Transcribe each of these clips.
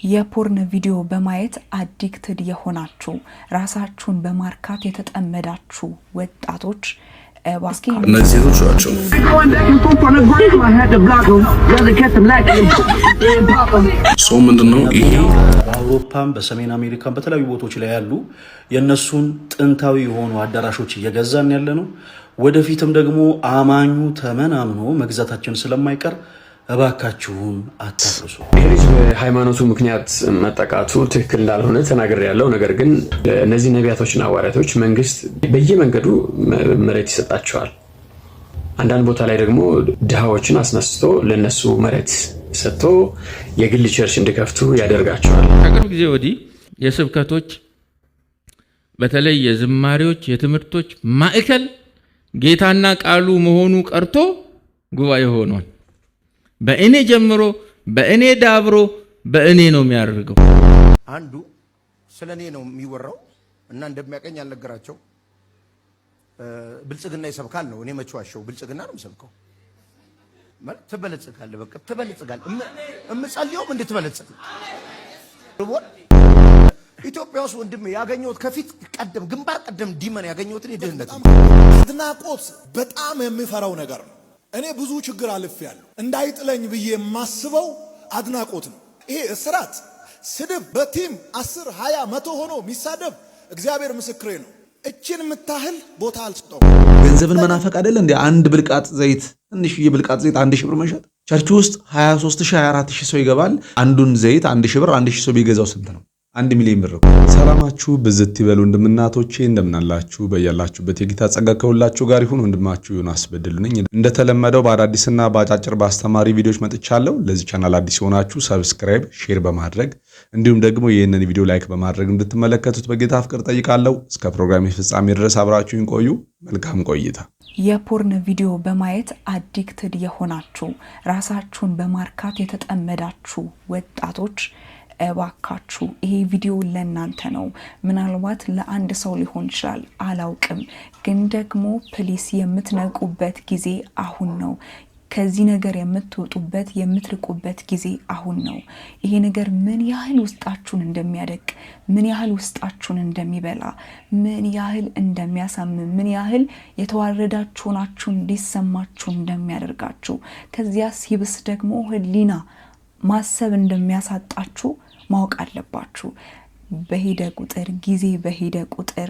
የፖርን ቪዲዮ በማየት አዲክትድ የሆናችሁ ራሳችሁን በማርካት የተጠመዳችሁ ወጣቶች እነዚህ ሴቶች ናቸው። ሰው ምንድነው ይሄ በአውሮፓም በሰሜን አሜሪካም በተለያዩ ቦታዎች ላይ ያሉ የነሱን ጥንታዊ የሆኑ አዳራሾች እየገዛን ያለ ነው። ወደፊትም ደግሞ አማኙ ተመናምኖ መግዛታችን ስለማይቀር እባካችሁን አታፍርሱ። ይሄ ልጅ በሃይማኖቱ ምክንያት መጠቃቱ ትክክል እንዳልሆነ ተናግሬያለሁ። ነገር ግን እነዚህ ነቢያቶችና ሐዋርያቶች መንግስት በየመንገዱ መሬት ይሰጣቸዋል። አንዳንድ ቦታ ላይ ደግሞ ድሃዎችን አስነስቶ ለነሱ መሬት ሰጥቶ የግል ቸርች እንዲከፍቱ ያደርጋቸዋል። ከቅርብ ጊዜ ወዲህ የስብከቶች በተለይ የዝማሬዎች የትምህርቶች ማዕከል ጌታና ቃሉ መሆኑ ቀርቶ ጉባኤ ሆኗል። በእኔ ጀምሮ በእኔ ዳብሮ በእኔ ነው የሚያደርገው። አንዱ ስለኔ ነው የሚወራው እና እንደሚያቀኝ ያልነገራቸው ብልጽግና ይሰብካል ነው። እኔ መችዋሸው ብልጽግና ነው የምሰብከው ማለት ትበለጽጋለህ፣ በቃ ትበለጽጋለህ። እምጸልየውም እንድትበለጽግ ኢትዮጵያ ውስጥ ወንድሜ ያገኘሁት ከፊት ቀደም ግንባር ቀደም ዲመን ያገኘሁትን የድህነት አድናቆት በጣም የሚፈራው ነገር ነው። እኔ ብዙ ችግር አልፌያለሁ። እንዳይጥለኝ ብዬ የማስበው አድናቆት ነው። ይሄ እስራት፣ ስድብ በቲም 10 20 100 ሆኖ የሚሳደብ እግዚአብሔር ምስክሬ ነው። እችን የምታህል ቦታ አልሰጠው። ገንዘብን መናፈቅ አይደለ እንዴ? አንድ ብልቃጥ ዘይት ትንሽዬ ብልቃጥ ዘይት 1000 ብር መሸጥ። ቸርች ውስጥ 23000 24000 ሰው ይገባል። አንዱን ዘይት 1000 ብር 1000 ሰው ቢገዛው ስንት ነው? 1 ሚሊዮን ብር። ሰላማችሁ ብዝት ይበሉ እንደምናቶቼ እንደምናላችሁ በያላችሁበት የጌታ ጸጋ ከሁላችሁ ጋር ይሁን። ወንድማችሁ ዮናስ በድሉ ነኝ። እንደተለመደው በአዳዲስና በአጫጭር በአስተማሪ ቪዲዮዎች መጥቻለሁ። ለዚህ ቻናል አዲስ ሆናችሁ ሰብስክራይብ፣ ሼር በማድረግ እንዲሁም ደግሞ ይህንን ቪዲዮ ላይክ በማድረግ እንድትመለከቱት በጌታ ፍቅር ጠይቃለሁ። እስከ ፕሮግራሜ ፍጻሜ ድረስ አብራችሁን ቆዩ። መልካም ቆይታ። የፖርን ቪዲዮ በማየት አዲክትድ የሆናችሁ ራሳችሁን በማርካት የተጠመዳችሁ ወጣቶች እባካችሁ ይሄ ቪዲዮ ለእናንተ ነው። ምናልባት ለአንድ ሰው ሊሆን ይችላል፣ አላውቅም። ግን ደግሞ ፕሊስ የምትነቁበት ጊዜ አሁን ነው። ከዚህ ነገር የምትወጡበት የምትርቁበት ጊዜ አሁን ነው። ይሄ ነገር ምን ያህል ውስጣችሁን እንደሚያደቅ፣ ምን ያህል ውስጣችሁን እንደሚበላ፣ ምን ያህል እንደሚያሳምም፣ ምን ያህል የተዋረዳችሁ ናችሁ እንዲሰማችሁ እንደሚያደርጋችሁ፣ ከዚያ ሲብስ ደግሞ ህሊና ማሰብ እንደሚያሳጣችሁ ማወቅ አለባችሁ። በሄደ ቁጥር ጊዜ በሄደ ቁጥር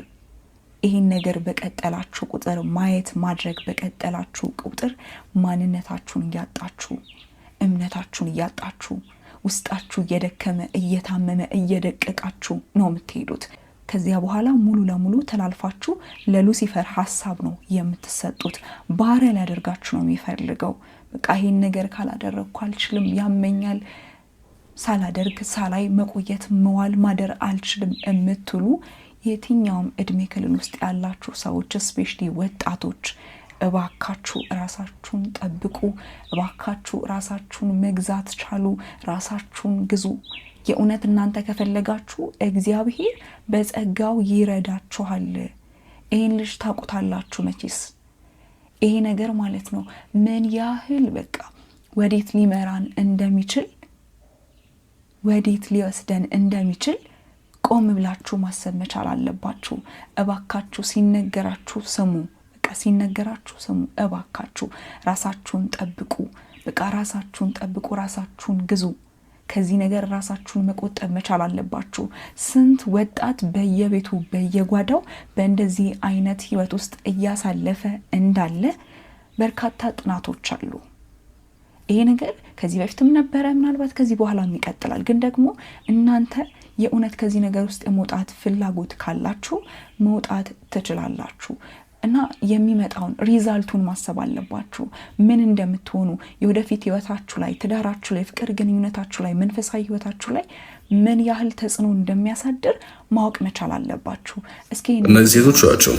ይህን ነገር በቀጠላችሁ ቁጥር ማየት ማድረግ በቀጠላችሁ ቁጥር ማንነታችሁን እያጣችሁ እምነታችሁን እያጣችሁ ውስጣችሁ እየደከመ እየታመመ እየደቀቃችሁ ነው የምትሄዱት። ከዚያ በኋላ ሙሉ ለሙሉ ተላልፋችሁ ለሉሲፈር ሐሳብ ነው የምትሰጡት። ባሪያ ሊያደርጋችሁ ነው የሚፈልገው። በቃ ይሄን ነገር ካላደረግኩ አልችልም፣ ያመኛል፣ ሳላደርግ ሳላይ መቆየት መዋል ማደር አልችልም የምትሉ የትኛውም እድሜ ክልል ውስጥ ያላችሁ ሰዎች ስፔሻሊ ወጣቶች እባካችሁ ራሳችሁን ጠብቁ። እባካችሁ ራሳችሁን መግዛት ቻሉ። ራሳችሁን ግዙ። የእውነት እናንተ ከፈለጋችሁ እግዚአብሔር በጸጋው ይረዳችኋል። ይሄን ልጅ ታውቁታላችሁ መቼስ። ይሄ ነገር ማለት ነው ምን ያህል በቃ ወዴት ሊመራን እንደሚችል ወዴት ሊወስደን እንደሚችል ቆም ብላችሁ ማሰብ መቻል አለባችሁ። እባካችሁ ሲነገራችሁ ስሙ። በቃ ሲነገራችሁ ስሙ። እባካችሁ ራሳችሁን ጠብቁ። በቃ ራሳችሁን ጠብቁ። ራሳችሁን ግዙ። ከዚህ ነገር ራሳችሁን መቆጠብ መቻል አለባችሁ። ስንት ወጣት በየቤቱ በየጓዳው በእንደዚህ አይነት ህይወት ውስጥ እያሳለፈ እንዳለ በርካታ ጥናቶች አሉ። ይሄ ነገር ከዚህ በፊትም ነበረ፣ ምናልባት ከዚህ በኋላም ይቀጥላል። ግን ደግሞ እናንተ የእውነት ከዚህ ነገር ውስጥ የመውጣት ፍላጎት ካላችሁ መውጣት ትችላላችሁ። እና የሚመጣውን ሪዛልቱን ማሰብ አለባችሁ። ምን እንደምትሆኑ የወደፊት ህይወታችሁ ላይ፣ ትዳራችሁ ላይ፣ ፍቅር ግንኙነታችሁ ላይ፣ መንፈሳዊ ህይወታችሁ ላይ ምን ያህል ተጽዕኖ እንደሚያሳድር ማወቅ መቻል አለባችሁ። እስኪ እነዚህ ሴቶች ናቸው።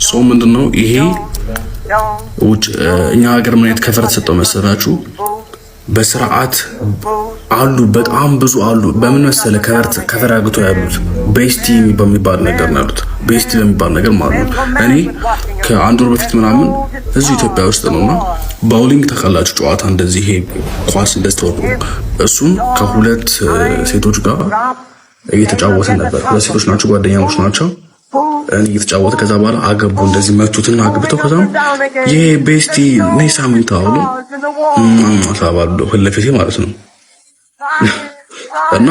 ሰው ምንድነው ይሄ ውጭ እኛ ሀገር ምን አይነት ከፈር ተሰጠው መሰላችሁ? በስርዓት አሉ፣ በጣም ብዙ አሉ። በምን መሰለ ከፈር አግቶ ያሉት ቤስቲ በሚባል ነገር ነው ያሉት። ቤስቲ በሚባል ነገር ማለት ነው። እኔ ከአንድ ወር በፊት ምናምን እዚህ ኢትዮጵያ ውስጥ ነውና ባውሊንግ ተካላችሁ ጨዋታ እንደዚህ ይሄ ኳስ እንደስተወሩ እሱም ከሁለት ሴቶች ጋር እየተጫወተ ነበር። ሁለት ሴቶች ናቸው፣ ጓደኛሞች ናቸው። እየተጫወተ ከዛ በኋላ አገቡ። እንደዚህ መቱትና አግብተው ከዛ ይሄ ቤስቲ ነይ ሳምንት አውሉ ተባባሉ ፊት ለፊት ማለት ነው። እና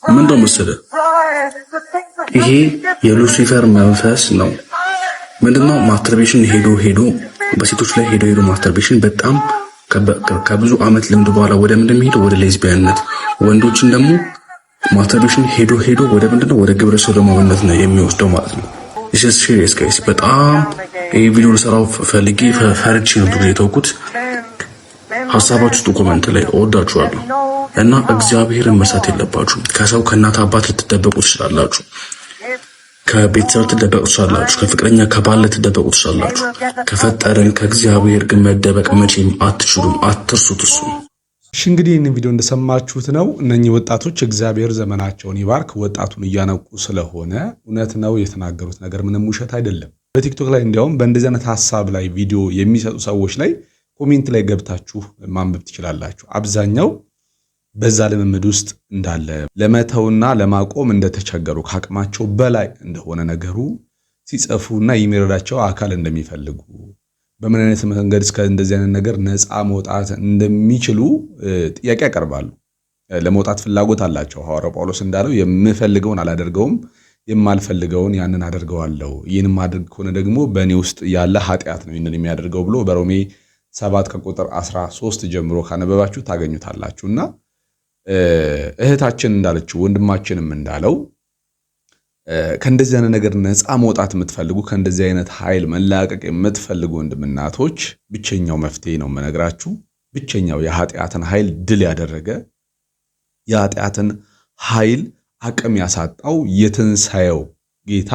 ምን እንደው መሰለህ ይሄ የሉሲፈር መንፈስ ነው። ምንድነው ማስተርቤሽን ሄዶ በሴቶች ላይ ሄዶ ማስተርቤሽን በጣም ከብዙ አመት ልምድ በኋላ ወደ ምንድን የሚሄደው ወደ ሌዝቢያንነት፣ ወንዶችን ደግሞ ማስተርቤሽን ሄዶ ወደ ምንድነው ወደ ግብረ ሰዶማዊነት ነው የሚወስደው ማለት ነው። this is serious guys። በጣም ይሄ ቪዲዮ ልሰራው ፈልጌ ፈርቼ ነው የተውኩት። ሀሳባችሁ ውስጥ ኮሜንት ላይ እወዳችኋለሁ እና እግዚአብሔርን መርሳት የለባችሁም። ከሰው ከእናት አባት ልትደበቁ ትችላላችሁ፣ ከቤተሰብ ልትደበቁ ትችላላችሁ፣ ከፍቅረኛ ከባል ልትደበቁ ትችላላችሁ። ከፈጠረን ከእግዚአብሔር ግን መደበቅ መቼም አትችሉም። አትርሱት እሱ። እሺ እንግዲህ ይህንን ቪዲዮ እንደሰማችሁት ነው። እነኚህ ወጣቶች እግዚአብሔር ዘመናቸውን ይባርክ። ወጣቱን እያነቁ ስለሆነ እውነት ነው የተናገሩት ነገር ምንም ውሸት አይደለም። በቲክቶክ ላይ እንዲያውም በእንደዚህ አይነት ሀሳብ ላይ ቪዲዮ የሚሰጡ ሰዎች ላይ ኮሜንት ላይ ገብታችሁ ማንበብ ትችላላችሁ። አብዛኛው በዛ ልምምድ ውስጥ እንዳለ ለመተውና ለማቆም እንደተቸገሩ ከአቅማቸው በላይ እንደሆነ ነገሩ ሲጽፉና የሚረዳቸው አካል እንደሚፈልጉ በምን አይነት መንገድ እስከ እንደዚህ አይነት ነገር ነፃ መውጣት እንደሚችሉ ጥያቄ ያቀርባሉ። ለመውጣት ፍላጎት አላቸው። ሐዋርያው ጳውሎስ እንዳለው የምፈልገውን አላደርገውም፣ የማልፈልገውን ያንን አደርገዋለሁ። ይህንን ማድረግ ከሆነ ደግሞ በእኔ ውስጥ ያለ ኃጢአት ነው ይህንን የሚያደርገው ብሎ በሮሜ 7 ከቁጥር 13 ጀምሮ ካነበባችሁ ታገኙታላችሁና እህታችን እንዳለችው ወንድማችንም እንዳለው ከእንደዚህ አይነት ነገር ነፃ መውጣት የምትፈልጉ ከእንደዚህ አይነት ኃይል መላቀቅ የምትፈልጉ ወንድምናቶች ብቸኛው መፍትሄ ነው የምነግራችሁ። ብቸኛው የኃጢአትን ኃይል ድል ያደረገ የኃጢአትን ኃይል አቅም ያሳጣው የትንሣኤው ጌታ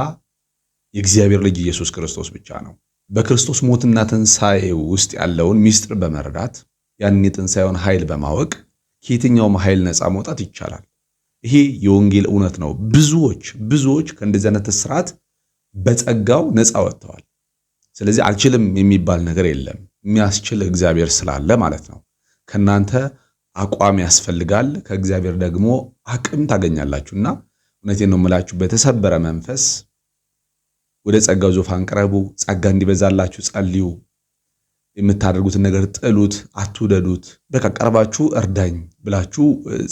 የእግዚአብሔር ልጅ ኢየሱስ ክርስቶስ ብቻ ነው። በክርስቶስ ሞትና ትንሣኤ ውስጥ ያለውን ሚስጥር በመረዳት ያን የትንሣኤውን ኃይል በማወቅ ከየትኛውም ኃይል ነፃ መውጣት ይቻላል። ይሄ የወንጌል እውነት ነው። ብዙዎች ከእንደዚህ አይነት እስራት በጸጋው ነፃ ወጥተዋል። ስለዚህ አልችልም የሚባል ነገር የለም። የሚያስችል እግዚአብሔር ስላለ ማለት ነው። ከናንተ አቋም ያስፈልጋል፣ ከእግዚአብሔር ደግሞ አቅም ታገኛላችሁና እውነቴን ነው የምላችሁ በተሰበረ መንፈስ ወደ ጸጋው ዙፋን ቅረቡ። ጸጋ እንዲበዛላችሁ ጸልዩ። የምታደርጉትን ነገር ጥሉት፣ አትውደዱት። በቃ ቀርባችሁ እርዳኝ ብላችሁ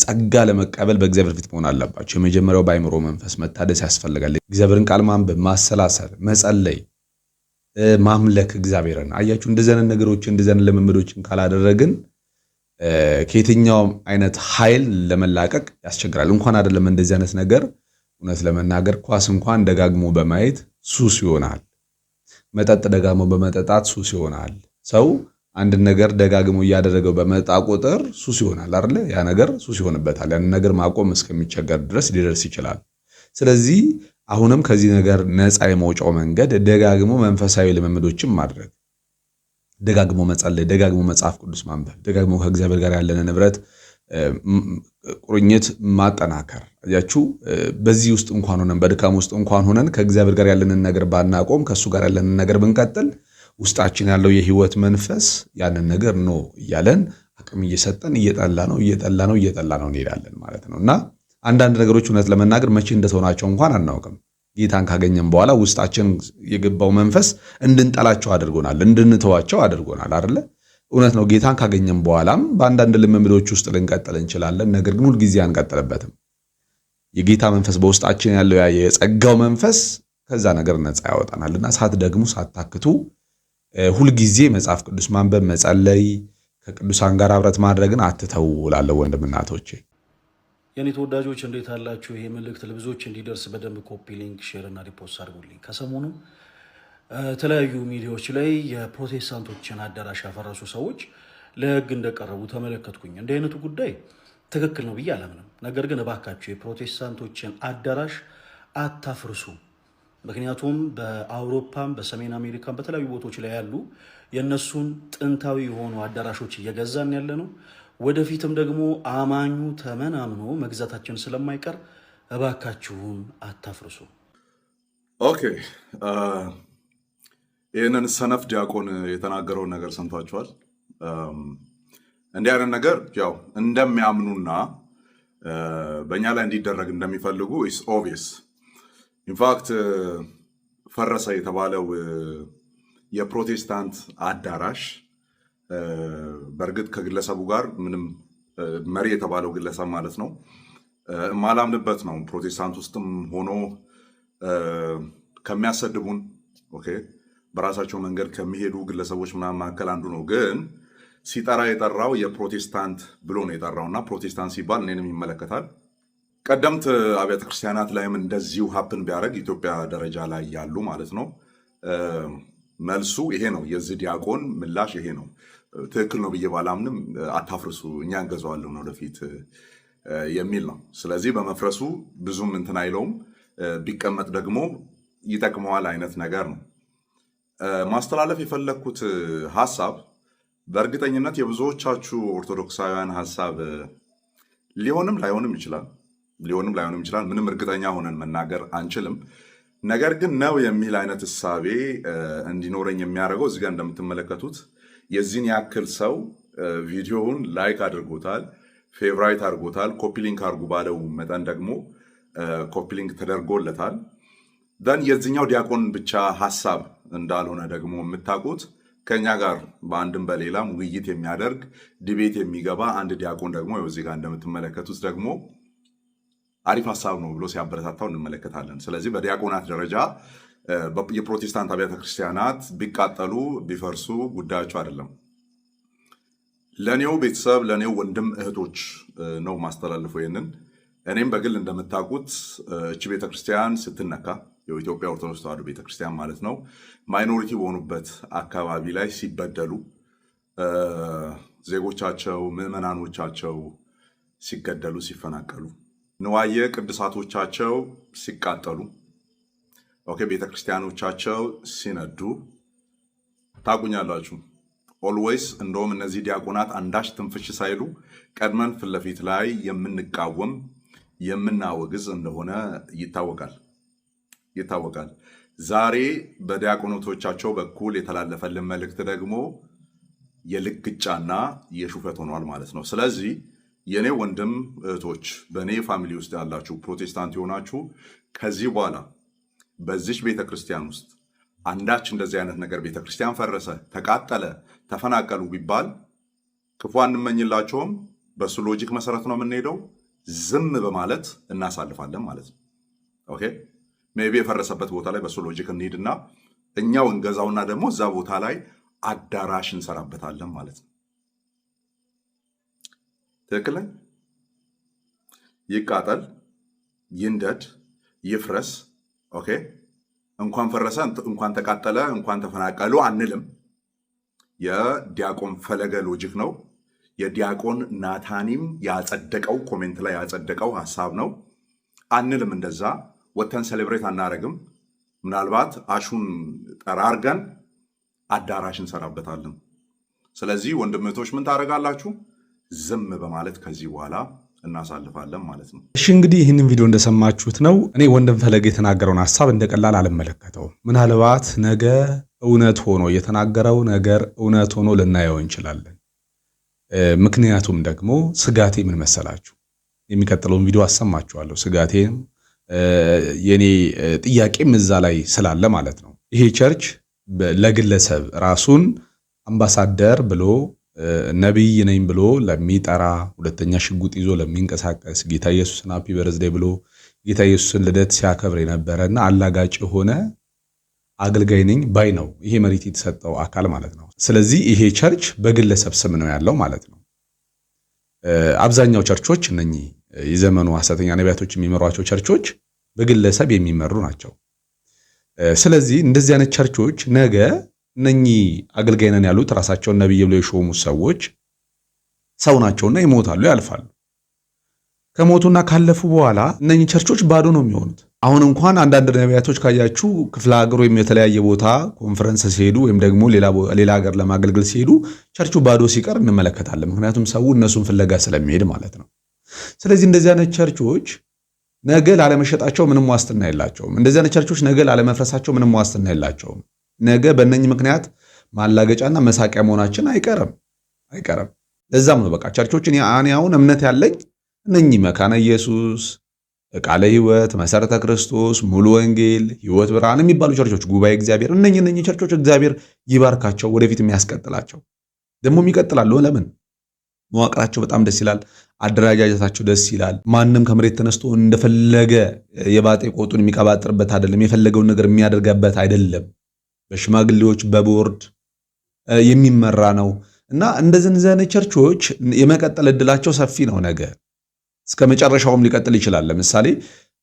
ጸጋ ለመቀበል በእግዚአብሔር ፊት መሆን አለባችሁ። የመጀመሪያው በአእምሮ መንፈስ መታደስ ያስፈልጋል። እግዚአብሔርን ቃል ማንበብ፣ ማሰላሰል፣ መጸለይ፣ ማምለክ እግዚአብሔርን። አያችሁ እንደዚህ አይነት ነገሮች እንደዚህ አይነት ልምምዶችን ካላደረግን ከየትኛውም አይነት ኃይል ለመላቀቅ ያስቸግራል። እንኳን አይደለም እንደዚህ አይነት ነገር እውነት ለመናገር ኳስ እንኳን ደጋግሞ በማየት ሱስ ይሆናል። መጠጥ ደጋግሞ በመጠጣት ሱስ ይሆናል። ሰው አንድ ነገር ደጋግሞ እያደረገው በመጣ ቁጥር ሱስ ይሆናል አይደል? ያ ነገር ሱስ ይሆንበታል። ያን ነገር ማቆም እስከሚቸገር ድረስ ሊደርስ ይችላል። ስለዚህ አሁንም ከዚህ ነገር ነፃ የመውጫው መንገድ ደጋግሞ መንፈሳዊ ልምምዶችን ማድረግ፣ ደጋግሞ መጸለይ፣ ደጋግሞ መጽሐፍ ቅዱስ ማንበብ፣ ደጋግሞ ከእግዚአብሔር ጋር ያለንን ንብረት ቁርኝት ማጠናከር። አያችሁ በዚህ ውስጥ እንኳን ሆነን በድካም ውስጥ እንኳን ሆነን ከእግዚአብሔር ጋር ያለንን ነገር ባናቆም ከሱ ጋር ያለንን ነገር ብንቀጥል ውስጣችን ያለው የህይወት መንፈስ ያንን ነገር ነው እያለን አቅም እየሰጠን እየጠላ ነው እንሄዳለን ማለት ነው። እና አንዳንድ ነገሮች እውነት ለመናገር መቼ እንደተሆናቸው እንኳን አናውቅም። ጌታን ካገኘን በኋላ ውስጣችን የገባው መንፈስ እንድንጠላቸው አድርጎናል፣ እንድንተዋቸው አድርጎናል አይደለ? እውነት ነው። ጌታን ካገኘን በኋላም በአንዳንድ ልምምዶች ውስጥ ልንቀጥል እንችላለን። ነገር ግን ሁልጊዜ አንቀጥልበትም። የጌታ መንፈስ በውስጣችን ያለው ያ የጸጋው መንፈስ ከዛ ነገር ነፃ ያወጣናልና ሳትደግሙ ሳትታክቱ ሁልጊዜ መጽሐፍ ቅዱስ ማንበብ፣ መጸለይ፣ ከቅዱሳን ጋር አብረት ማድረግን አትተው እላለሁ ወንድምና እህቶቼ። የኔ ተወዳጆች እንዴት አላችሁ? ይሄ መልእክት ለብዙዎች እንዲደርስ በደንብ ኮፒ ሊንክ፣ ሼር እና ሪፖስት አድርጉልኝ። ከሰሞኑ የተለያዩ ሚዲያዎች ላይ የፕሮቴስታንቶችን አዳራሽ ያፈረሱ ሰዎች ለሕግ እንደቀረቡ ተመለከትኩኝ። እንዲህ አይነቱ ጉዳይ ትክክል ነው ብዬ አላምንም። ነገር ግን እባካችሁ የፕሮቴስታንቶችን አዳራሽ አታፍርሱ። ምክንያቱም በአውሮፓም በሰሜን አሜሪካም በተለያዩ ቦታዎች ላይ ያሉ የእነሱን ጥንታዊ የሆኑ አዳራሾች እየገዛን ያለ ነው። ወደፊትም ደግሞ አማኙ ተመናምኖ መግዛታችን ስለማይቀር እባካችሁን አታፍርሱ። ኦኬ ይህንን ሰነፍ ዲያቆን የተናገረውን ነገር ሰምታችኋል። እንዲህ አይነት ነገር ያው እንደሚያምኑና በእኛ ላይ እንዲደረግ እንደሚፈልጉ ኢስ ኦብቪየስ። ኢንፋክት ፈረሰ የተባለው የፕሮቴስታንት አዳራሽ በእርግጥ ከግለሰቡ ጋር ምንም መሪ የተባለው ግለሰብ ማለት ነው ማላምንበት ነው። ፕሮቴስታንት ውስጥም ሆኖ ከሚያሰድቡን ኦኬ በራሳቸው መንገድ ከሚሄዱ ግለሰቦች ምናምን መካከል አንዱ ነው። ግን ሲጠራ የጠራው የፕሮቴስታንት ብሎ ነው የጠራውና ፕሮቴስታንት ሲባል እኔንም ይመለከታል። ቀደምት አብያተ ክርስቲያናት ላይም እንደዚሁ ሀፕን ቢያደርግ ኢትዮጵያ ደረጃ ላይ ያሉ ማለት ነው መልሱ ይሄ ነው። የዚህ ዲያቆን ምላሽ ይሄ ነው። ትክክል ነው ብዬ ባላምንም አታፍርሱ እኛ እንገዛዋለን ወደፊት የሚል ነው። ስለዚህ በመፍረሱ ብዙም እንትን አይለውም፣ ቢቀመጥ ደግሞ ይጠቅመዋል አይነት ነገር ነው። ማስተላለፍ የፈለግኩት ሀሳብ በእርግጠኝነት የብዙዎቻችሁ ኦርቶዶክሳውያን ሀሳብ ሊሆንም ላይሆንም ይችላል። ምንም እርግጠኛ ሆነን መናገር አንችልም። ነገር ግን ነው የሚል አይነት እሳቤ እንዲኖረኝ የሚያደርገው እዚጋ እንደምትመለከቱት የዚህን ያክል ሰው ቪዲዮውን ላይክ አድርጎታል፣ ፌቨራይት አድርጎታል፣ ኮፒሊንክ አድርጉ ባለው መጠን ደግሞ ኮፒሊንክ ተደርጎለታል። ደን የዚህኛው ዲያቆን ብቻ ሀሳብ እንዳልሆነ ደግሞ የምታውቁት ከኛ ጋር በአንድም በሌላም ውይይት የሚያደርግ ዲቤት የሚገባ አንድ ዲያቆን ደግሞ እዚህ ጋር እንደምትመለከቱት ደግሞ አሪፍ ሀሳብ ነው ብሎ ሲያበረታታው እንመለከታለን። ስለዚህ በዲያቆናት ደረጃ የፕሮቴስታንት አብያተ ክርስቲያናት ቢቃጠሉ ቢፈርሱ ጉዳያቸው አይደለም። ለኔው ቤተሰብ ለኔው ወንድም እህቶች ነው ማስተላለፈው ይሄንን። እኔም በግል እንደምታውቁት እቺ ቤተክርስቲያን ስትነካ የኢትዮጵያ ኦርቶዶክስ ተዋሕዶ ቤተክርስቲያን ማለት ነው ማይኖሪቲ በሆኑበት አካባቢ ላይ ሲበደሉ ዜጎቻቸው ምዕመናኖቻቸው ሲገደሉ ሲፈናቀሉ ንዋየ ቅድሳቶቻቸው ሲቃጠሉ ቤተክርስቲያኖቻቸው ሲነዱ ታቁኛላችሁ። ኦልዌይስ እንደውም እነዚህ ዲያቆናት አንዳች ትንፍሽ ሳይሉ ቀድመን ፊት ለፊት ላይ የምንቃወም የምናወግዝ እንደሆነ ይታወቃል። ዛሬ በዲያቆናቶቻቸው በኩል የተላለፈልን መልእክት ደግሞ የልግጫና የሹፈት ሆኗል ማለት ነው። ስለዚህ የኔ ወንድም እህቶች በእኔ ፋሚሊ ውስጥ ያላችሁ ፕሮቴስታንት የሆናችሁ ከዚህ በኋላ በዚች ቤተክርስቲያን ውስጥ አንዳች እንደዚህ አይነት ነገር ቤተክርስቲያን ፈረሰ፣ ተቃጠለ፣ ተፈናቀሉ ቢባል ክፉ አንመኝላቸውም። በሱ ሎጂክ መሰረት ነው የምንሄደው። ዝም በማለት እናሳልፋለን ማለት ነው። ኦኬ ሜቢ የፈረሰበት ቦታ ላይ በሱ ሎጂክ እንሂድና እኛው እንገዛውና ደግሞ እዛ ቦታ ላይ አዳራሽ እንሰራበታለን ማለት ነው። ትክክል ነኝ? ይቃጠል፣ ይንደድ፣ ይፍረስ። ኦኬ እንኳን ፈረሰ፣ እንኳን ተቃጠለ፣ እንኳን ተፈናቀሉ አንልም። የዲያቆን ፈለገ ሎጂክ ነው። የዲያቆን ናታኒም ያጸደቀው ኮሜንት ላይ ያጸደቀው ሀሳብ ነው። አንልም እንደዛ ወተን ሴሌብሬት አናረግም። ምናልባት አሹን ጠራርገን አዳራሽ እንሰራበታለን። ስለዚህ ወንድምቶች ምን ታደርጋላችሁ? ዝም በማለት ከዚህ በኋላ እናሳልፋለን ማለት ነው። እሺ እንግዲህ ይህንን ቪዲዮ እንደሰማችሁት ነው። እኔ ወንድም ፈለገ የተናገረውን ሀሳብ እንደቀላል አልመለከተውም። ምናልባት ነገ እውነት ሆኖ የተናገረው ነገር እውነት ሆኖ ልናየው እንችላለን። ምክንያቱም ደግሞ ስጋቴ ምን መሰላችሁ? የሚቀጥለውን ቪዲዮ አሰማችኋለሁ። ስጋቴም የኔ ጥያቄም እዛ ላይ ስላለ ማለት ነው። ይሄ ቸርች ለግለሰብ ራሱን አምባሳደር ብሎ ነቢይ ነኝ ብሎ ለሚጠራ ሁለተኛ ሽጉጥ ይዞ ለሚንቀሳቀስ ጌታ ኢየሱስን ሃፒ በርዝዴይ ብሎ ጌታ ኢየሱስን ልደት ሲያከብር የነበረና አላጋጭ የሆነ አገልጋይ ነኝ ባይ ነው ይሄ መሬት የተሰጠው አካል ማለት ነው። ስለዚህ ይሄ ቸርች በግለሰብ ስም ነው ያለው ማለት ነው። አብዛኛው ቸርቾች እነኚህ የዘመኑ ሐሰተኛ ነቢያቶች የሚመሯቸው ቸርቾች በግለሰብ የሚመሩ ናቸው። ስለዚህ እንደዚህ አይነት ቸርቾች ነገ እነኚህ አገልጋይ ነን ያሉት ራሳቸውን ነብይ ብለው የሾሙ ሰዎች ሰው ናቸውና ይሞታሉ፣ ያልፋሉ። ከሞቱና ካለፉ በኋላ እነኚህ ቸርቾች ባዶ ነው የሚሆኑት። አሁን እንኳን አንዳንድ ነቢያቶች ካያችሁ ክፍለ ሀገር ወይም የተለያየ ቦታ ኮንፈረንስ ሲሄዱ ወይም ደግሞ ሌላ ሀገር ለማገልገል ሲሄዱ ቸርቹ ባዶ ሲቀር እንመለከታለን። ምክንያቱም ሰው እነሱን ፍለጋ ስለሚሄድ ማለት ነው። ስለዚህ እንደዚህ አይነት ቸርቾች ነገ ላለመሸጣቸው ምንም ዋስትና የላቸውም። እንደዚህ አይነት ቸርቾች ነገ ላለመፍረሳቸው ምንም ዋስትና የላቸውም። ነገ በእነኚህ ምክንያት ማላገጫና መሳቂያ መሆናችን አይቀርም። ለዛም ነው በቃ ቸርቾችን አሁን እምነት ያለኝ እነኚህ መካነ ኢየሱስ፣ ቃለ ሕይወት፣ መሰረተ ክርስቶስ፣ ሙሉ ወንጌል፣ ሕይወት ብርሃን የሚባሉ ቸርቾች፣ ጉባኤ እግዚአብሔር እነኚህ ቸርቾች እግዚአብሔር ይባርካቸው፣ ወደፊት የሚያስቀጥላቸው ደግሞም ይቀጥላሉ። ለምን? መዋቅራቸው በጣም ደስ ይላል። አደረጃጀታቸው ደስ ይላል። ማንም ከመሬት ተነስቶ እንደፈለገ የባጤ ቆጡን የሚቀባጥርበት አይደለም። የፈለገውን ነገር የሚያደርጋበት አይደለም። በሽማግሌዎች በቦርድ የሚመራ ነው እና እንደዚህ ቸርቾች የመቀጠል እድላቸው ሰፊ ነው። ነገ እስከ መጨረሻውም ሊቀጥል ይችላል። ለምሳሌ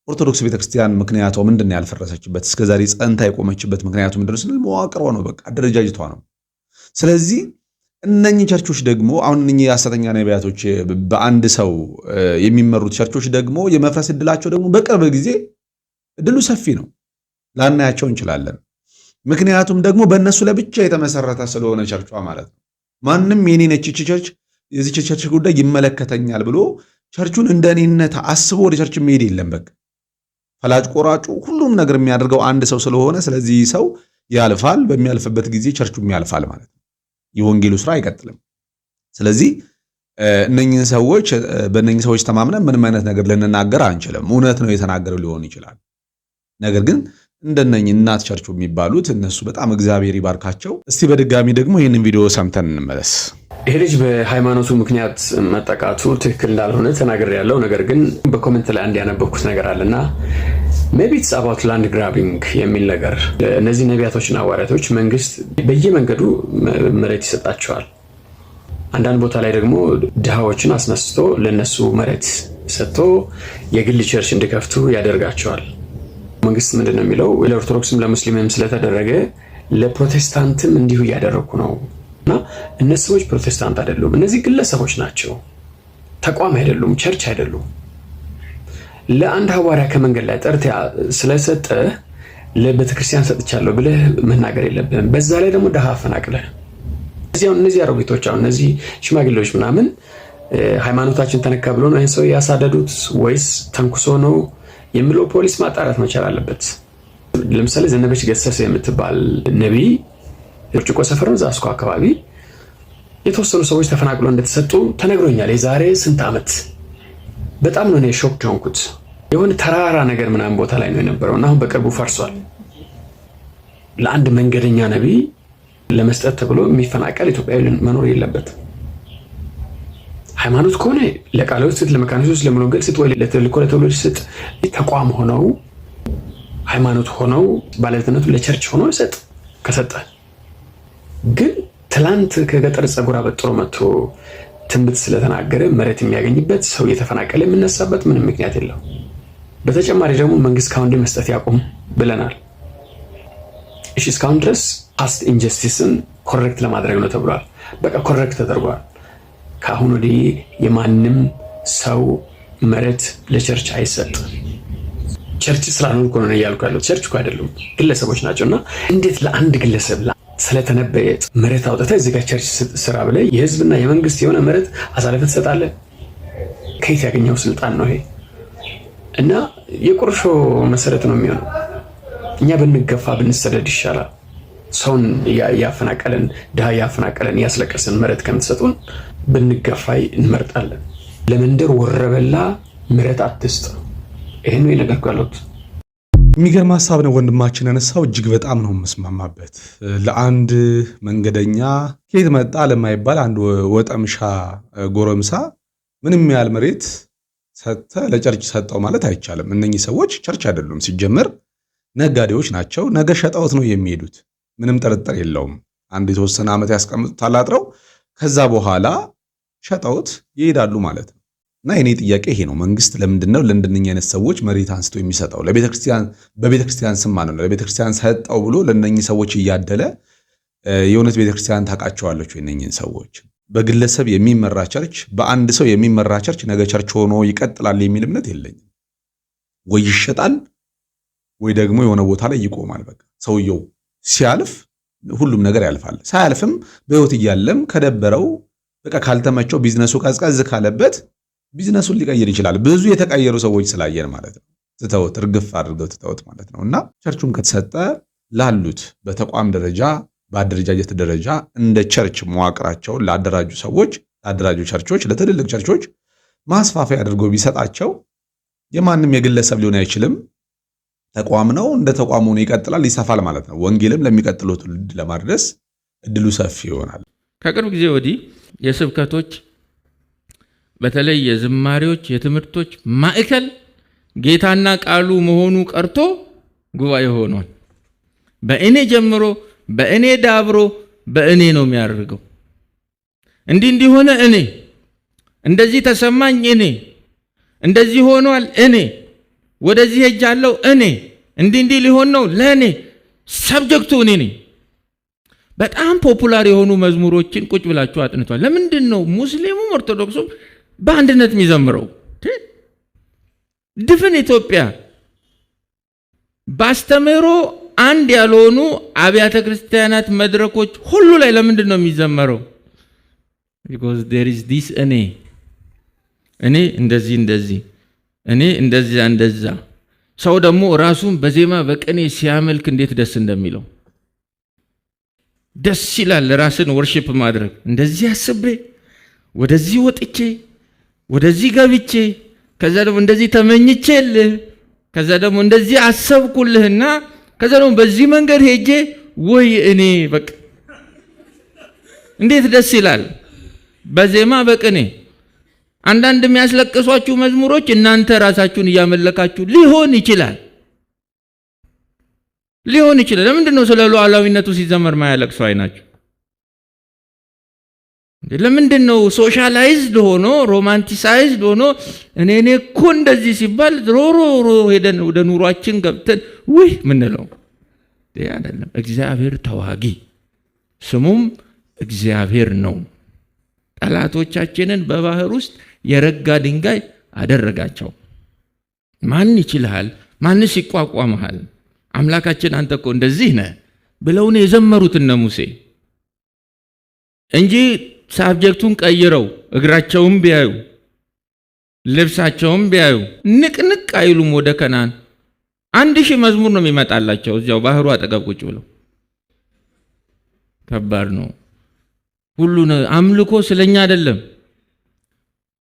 ኦርቶዶክስ ቤተክርስቲያን ምክንያቷ ምንድነው ያልፈረሰችበት? እስከዛሬ ጸንታ የቆመችበት ምክንያቱ ምንድነው ስንል መዋቅሯ ነው፣ በቃ አደረጃጀቷ ነው። ስለዚህ እነኚህ ቸርቾች ደግሞ አሁን እነኚህ ሐሰተኛ ነቢያቶች በአንድ ሰው የሚመሩት ቸርቾች ደግሞ የመፍረስ እድላቸው ደግሞ በቅርብ ጊዜ እድሉ ሰፊ ነው፣ ላናያቸው እንችላለን። ምክንያቱም ደግሞ በእነሱ ላይ ብቻ የተመሰረተ ስለሆነ ቸርቿ ማለት ነው። ማንም የኔ ነች ቸርች የዚህ ቸርች ጉዳይ ይመለከተኛል ብሎ ቸርቹን እንደ እኔነት አስቦ ወደ ቸርች መሄድ የለም። በቃ ፈላጭ ቆራጩ ሁሉም ነገር የሚያደርገው አንድ ሰው ስለሆነ ስለዚህ ሰው ያልፋል፣ በሚያልፍበት ጊዜ ቸርቹም ያልፋል ማለት ነው። የወንጌሉ ስራ አይቀጥልም። ስለዚህ እነኚህን ሰዎች በእነኚህ ሰዎች ተማምነን ምንም አይነት ነገር ልንናገር አንችልም። እውነት ነው የተናገረው ሊሆን ይችላል። ነገር ግን እንደነኚህ እናት ቸርቹ የሚባሉት እነሱ በጣም እግዚአብሔር ይባርካቸው። እስቲ በድጋሚ ደግሞ ይህንን ቪዲዮ ሰምተን እንመለስ። ይሄ ልጅ በሃይማኖቱ ምክንያት መጠቃቱ ትክክል እንዳልሆነ ተናግሬያለሁ። ነገር ግን በኮሜንት ላይ አንድ ያነበብኩት ነገር አለና ሜቢ ኢትስ አባውት ላንድ ግራቢንግ የሚል ነገር። እነዚህ ነቢያቶችና ሐዋርያቶች መንግስት በየመንገዱ መሬት ይሰጣቸዋል። አንዳንድ ቦታ ላይ ደግሞ ድሃዎችን አስነስቶ ለነሱ መሬት ሰጥቶ የግል ቸርች እንዲከፍቱ ያደርጋቸዋል። መንግስት ምንድነው የሚለው? ለኦርቶዶክስም ለሙስሊምም ስለተደረገ ለፕሮቴስታንትም እንዲሁ እያደረኩ ነው። እና እነዚህ ሰዎች ፕሮቴስታንት አይደሉም። እነዚህ ግለሰቦች ናቸው፣ ተቋም አይደሉም፣ ቸርች አይደሉም። ለአንድ ሐዋርያ ከመንገድ ላይ ጠርተህ ስለሰጠ ለቤተክርስቲያን ሰጥቻለሁ ብለህ መናገር የለብህም። በዛ ላይ ደግሞ ድሃ አፈናቅለህ እነዚህ አሮጊቶች አሁን እነዚህ ሽማግሌዎች ምናምን ሃይማኖታችን ተነካ ብሎ ነው ይህን ሰው ያሳደዱት ወይስ ተንኩሶ ነው የሚለው ፖሊስ ማጣራት መቻል አለበት። ለምሳሌ ዘነበች ገሰሰ የምትባል ነቢይ ብርጭቆ ሰፈር ነው ዛስኮ አካባቢ የተወሰኑ ሰዎች ተፈናቅሎ እንደተሰጡ ተነግሮኛል። የዛሬ ስንት ዓመት በጣም ነው እኔ ሾክ ሆንኩት። የሆነ ተራራ ነገር ምናምን ቦታ ላይ ነው የነበረው እና አሁን በቅርቡ ፈርሷል። ለአንድ መንገደኛ ነቢይ ለመስጠት ተብሎ የሚፈናቀል ኢትዮጵያዊ መኖር የለበትም። ሃይማኖት ከሆነ ለቃሎች ስጥ፣ ለመካኒሶች ለመሎንገል ስጥ፣ ወይ ለተልኮ ለተወሎች ስጥ። ተቋም ሆነው ሃይማኖት ሆነው ባለቤትነቱ ለቸርች ሆኖ ሰጥ ከሰጠ ግን ትላንት ከገጠር ጸጉር አበጥሮ መጥቶ ትንቢት ስለተናገረ መሬት የሚያገኝበት ሰው እየተፈናቀለ የምነሳበት ምንም ምክንያት የለው። በተጨማሪ ደግሞ መንግስት ካሁን መስጠት ያቆም ብለናል። እሺ እስካሁን ድረስ ፓስት ኢንጀስቲስን ኮሬክት ለማድረግ ነው ተብሏል። በቃ ኮሬክት ተደርጓል። ከአሁን ወዲህ የማንም ሰው መሬት ለቸርች አይሰጥ። ቸርች ስላልሆነ እኮ ነው እያልኩ ያለው። ቸርች እኮ አይደሉም ግለሰቦች ናቸውና እንዴት ለአንድ ግለሰብ ስለተነበየ መሬት አውጥተህ እዚህ ጋር ቸርች ስራ ብለህ የህዝብና የመንግስት የሆነ መሬት አሳልፈህ ትሰጣለህ? ከየት ያገኘው ስልጣን ነው ይሄ? እና የቁርሾ መሰረት ነው የሚሆነው። እኛ ብንገፋ ብንሰደድ ይሻላል። ሰውን ያፈናቀለን ድሃ ያፈናቀለን ያስለቀሰን መሬት ከምትሰጡን ብንገፋይ እንመርጣለን። ለመንደር ወረበላ መሬት አትስጥ። ይሄን ነው የነገርኩ ያለሁት። የሚገርም ሀሳብ ነው ወንድማችን ያነሳው። እጅግ በጣም ነው የምስማማበት። ለአንድ መንገደኛ ከየት መጣ ለማይባል አንድ ወጠምሻ ጎረምሳ ምንም ያህል መሬት ሰጥተ ለቸርች ሰጠው ማለት አይቻልም። እነኚህ ሰዎች ቸርች አይደሉም። ሲጀመር ነጋዴዎች ናቸው። ነገ ሸጠውት ነው የሚሄዱት። ምንም ጥርጥር የለውም። አንድ የተወሰነ ዓመት ያስቀምጡታል አጥረው፣ ከዛ በኋላ ሸጠውት ይሄዳሉ ማለት ነው። እና የኔ ጥያቄ ይሄ ነው። መንግስት ለምንድነው ለእንደነኛ አይነት ሰዎች መሬት አንስቶ የሚሰጠው? ለቤተክርስቲያን በቤተክርስቲያን ስም ማለት ነው። ለቤተክርስቲያን ሰጠው ብሎ ለእነኚህ ሰዎች እያደለ የእውነት ቤተክርስቲያን ታውቃቸዋለች ወይ? እነኚህን ሰዎች በግለሰብ የሚመራ ቸርች፣ በአንድ ሰው የሚመራ ቸርች ነገ ቸርች ሆኖ ይቀጥላል የሚል እምነት የለኝም። ወይ ይሸጣል ወይ ደግሞ የሆነ ቦታ ላይ ይቆማል። በቃ ሰውየው ሲያልፍ ሁሉም ነገር ያልፋል። ሳያልፍም በህይወት እያለም ከደበረው በቃ ካልተመቸው ቢዝነሱ ቀዝቀዝ ካለበት ቢዝነሱን ሊቀይር ይችላል። ብዙ የተቀየሩ ሰዎች ስላየን ማለት ነው። ትተውት እርግፍ አድርገው ትተውት ማለት ነው። እና ቸርቹም ከተሰጠ ላሉት በተቋም ደረጃ በአደረጃጀት ደረጃ እንደ ቸርች መዋቅራቸውን ላደራጁ ሰዎች ላደራጁ ቸርቾች ለትልልቅ ቸርቾች ማስፋፊያ አድርጎ ቢሰጣቸው የማንም የግለሰብ ሊሆን አይችልም። ተቋም ነው፣ እንደ ተቋሙ ነው ይቀጥላል፣ ይሰፋል ማለት ነው። ወንጌልም ለሚቀጥለው ትውልድ ለማድረስ እድሉ ሰፊ ይሆናል። ከቅርብ ጊዜ ወዲህ የስብከቶች በተለይ የዝማሬዎች የትምህርቶች ማዕከል ጌታና ቃሉ መሆኑ ቀርቶ ጉባኤ ሆኗል። በእኔ ጀምሮ በእኔ ዳብሮ በእኔ ነው የሚያደርገው። እንዲህ ሆነ እኔ እንደዚህ ተሰማኝ እኔ እንደዚህ ሆኗል እኔ ወደዚህ ሄጃለሁ እኔ እንዲህ ሊሆን ነው ለእኔ ሰብጀክቱ እኔ ነኝ። በጣም ፖፑላር የሆኑ መዝሙሮችን ቁጭ ብላችሁ አጥንቷል። ለምንድን ነው ሙስሊሙም ኦርቶዶክሱም በአንድነት የሚዘምረው? ድፍን ኢትዮጵያ ባስተምሮ አንድ ያልሆኑ አብያተ ክርስቲያናት መድረኮች ሁሉ ላይ ለምንድን ነው የሚዘመረው? because there is this እኔ እንደዚህ እኔ እንደዛ ሰው ደግሞ ራሱን በዜማ በቅኔ ሲያመልክ እንዴት ደስ እንደሚለው ደስ ይላል። ራስን ወርሺፕ ማድረግ እንደዚህ አስቤ ወደዚህ ወጥቼ ወደዚህ ገብቼ ከዛ ደግሞ እንደዚህ ተመኝቼልህ ከዛ ደግሞ እንደዚህ አሰብኩልህና ከዛ ደግሞ በዚህ መንገድ ሄጄ ወይ እኔ በቃ እንዴት ደስ ይላል በዜማ በቅኔ። አንዳንድ የሚያስለቅሷችሁ መዝሙሮች እናንተ ራሳችሁን እያመለካችሁ ሊሆን ይችላል። ለምንድን ነው ስለ ሉዓላዊነቱ ሲዘመር ማያለቅሱ አይናችሁ? ለምንድን ነው ሶሻላይዝድ ሆኖ ሮማንቲሳይዝድ ሆኖ እኔ እኮ እንደዚህ ሲባል ሮሮ ሄደን ወደ ኑሯችን ገብተን ውይ ምንለው? አይደለም። እግዚአብሔር ተዋጊ ስሙም እግዚአብሔር ነው። ጠላቶቻችንን በባህር ውስጥ የረጋ ድንጋይ አደረጋቸው። ማን ይችላል? ማንስ ይቋቋምሃል? አምላካችን አንተ እኮ እንደዚህ ነህ ብለው ነው የዘመሩት እነ ሙሴ እንጂ ሳብጀክቱን ቀይረው እግራቸውን ቢያዩ ልብሳቸውን ቢያዩ ንቅንቅ አይሉም። ወደ ከናን 1000 መዝሙር ነው የሚመጣላቸው እዚያው ባህሩ አጠገብ ቁጭ ብለው። ከባድ ነው። ሁሉ አምልኮ ስለኛ አይደለም።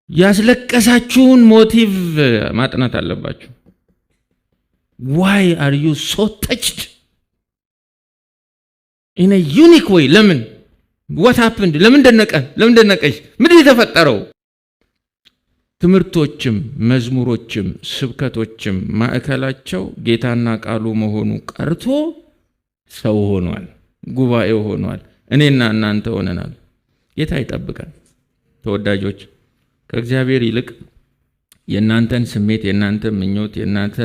ያስለቀሳችሁን ሞቲቭ ማጥናት አለባችሁ። why are you so touched in a unique way? ለምን what happened? ለምን ደነቀሽ? ምንድን የተፈጠረው? ትምህርቶችም መዝሙሮችም ስብከቶችም ማዕከላቸው ጌታና ቃሉ መሆኑ ቀርቶ ሰው ሆኗል፣ ጉባኤው ሆኗል፣ እኔና እናንተ ሆነናል። ጌታ ይጠብቀን። ተወዳጆች ከእግዚአብሔር ይልቅ የእናንተን ስሜት የእናንተ ምኞት የእናንተ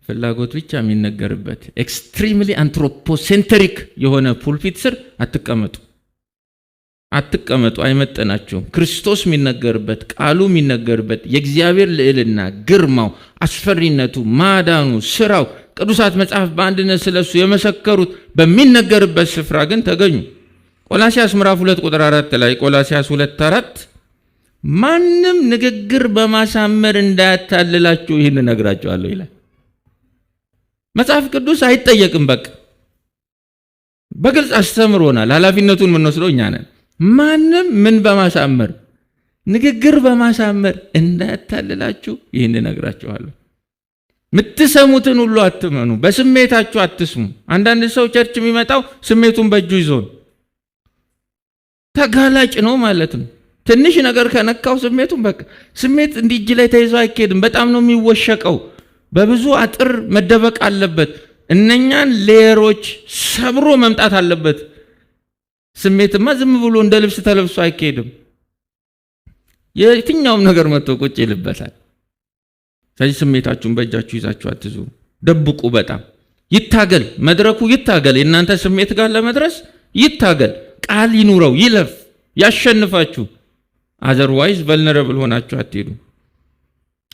ፍላጎት ብቻ የሚነገርበት ኤክስትሪምሊ አንትሮፖሴንትሪክ የሆነ ፑልፒት ስር አትቀመጡ። አይመጠናችሁም። ክርስቶስ የሚነገርበት ቃሉ የሚነገርበት የእግዚአብሔር ልዕልና ግርማው አስፈሪነቱ ማዳኑ ስራው ቅዱሳት መጽሐፍ በአንድነት ስለሱ የመሰከሩት በሚነገርበት ስፍራ ግን ተገኙ። ቆላስያስ ምዕራፍ 2 ቁጥር 4 ላይ ቆላስያስ 2:4 ማንም ንግግር በማሳመር እንዳያታልላችሁ ይህን እነግራችኋለሁ ይላል። መጽሐፍ ቅዱስ አይጠየቅም። በግልጽ አስተምሮናል። ኃላፊነቱን የምንወስደው እኛ ነን። ማንም ምን በማሳመር ንግግር በማሳመር እንዳያታልላችሁ ይህን እነግራችኋለሁ። የምትሰሙትን ሁሉ አትመኑ፣ በስሜታችሁ አትስሙ። አንዳንድ ሰው ቸርች የሚመጣው ስሜቱን በእጁ ይዞ ተጋላጭ ነው ማለት ነው። ትንሽ ነገር ከነካው ስሜቱን ስሜት እንዲህ እጅ ላይ ተይዞ አይኬድም። በጣም ነው የሚወሸቀው። በብዙ አጥር መደበቅ አለበት። እነኛን ሌየሮች ሰብሮ መምጣት አለበት። ስሜትማ ዝም ብሎ እንደ ልብስ ተለብሶ አይኬድም። የትኛውም ነገር መጥቶ ቁጭ ይልበታል። ስለዚህ ስሜታችሁን በእጃችሁ ይዛችሁ አትዙ፣ ደብቁ። በጣም ይታገል፣ መድረኩ ይታገል። የእናንተ ስሜት ጋር ለመድረስ ይታገል። ቃል ይኑረው፣ ይለፍ፣ ያሸንፋችሁ። አዘርዋይዝ ቨልነረብል ሆናችሁ አትሄዱ።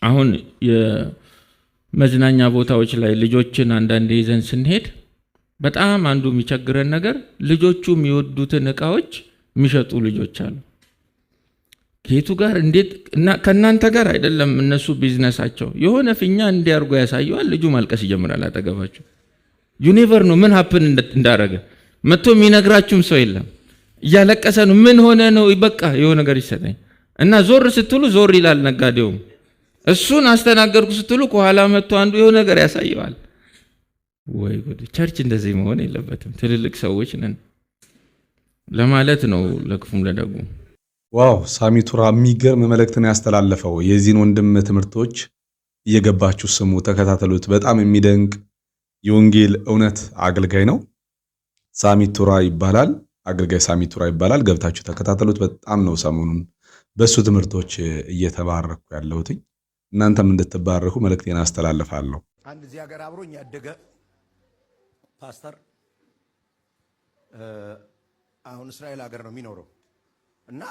አሁን የመዝናኛ ቦታዎች ላይ ልጆችን አንዳንዴ ይዘን ስንሄድ በጣም አንዱ የሚቸግረን ነገር ልጆቹ የሚወዱትን እቃዎች የሚሸጡ ልጆች አሉ። ከየቱ ጋር እንዴት እና ከናንተ ጋር አይደለም። እነሱ ቢዝነሳቸው የሆነ ፊኛ እንዲያርጉ ያሳየዋል። ልጁ ማልቀስ ይጀምራል አጠገባችሁ። ዩኒቨር ነው ምን ሀፕን እንዳረገ መጥቶ የሚነግራችሁም ሰው የለም። እያለቀሰ ነው ምን ሆነ ነው በቃ የሆነ ነገር ይሰጠኝ እና ዞር ስትሉ ዞር ይላል ነጋዴውም። እሱን አስተናገርኩ ስትሉ ከኋላ መጥቶ አንዱ የሆነ ነገር ያሳየዋል። ወይ ጉድ! ቸርች እንደዚህ መሆን የለበትም። ትልልቅ ሰዎች ነን ለማለት ነው ለክፉም ለደጉ። ዋው! ሳሚ ቱራ የሚገርም መልእክትን ያስተላለፈው። የዚህን ወንድም ትምህርቶች እየገባችሁ ስሙ፣ ተከታተሉት። በጣም የሚደንቅ የወንጌል እውነት አገልጋይ ነው። ሳሚ ቱራ ይባላል። አገልጋይ ሳሚ ቱራ ይባላል። ገብታችሁ ተከታተሉት። በጣም ነው ሰሞኑን በሱ ትምህርቶች እየተባረኩ ያለሁት። እናንተም እንድትባረኩ መልእክቴን አስተላልፋለሁ። አንድ እዚህ ሀገር አብሮኝ ያደገ ፓስተር አሁን እስራኤል ሀገር ነው የሚኖረው እና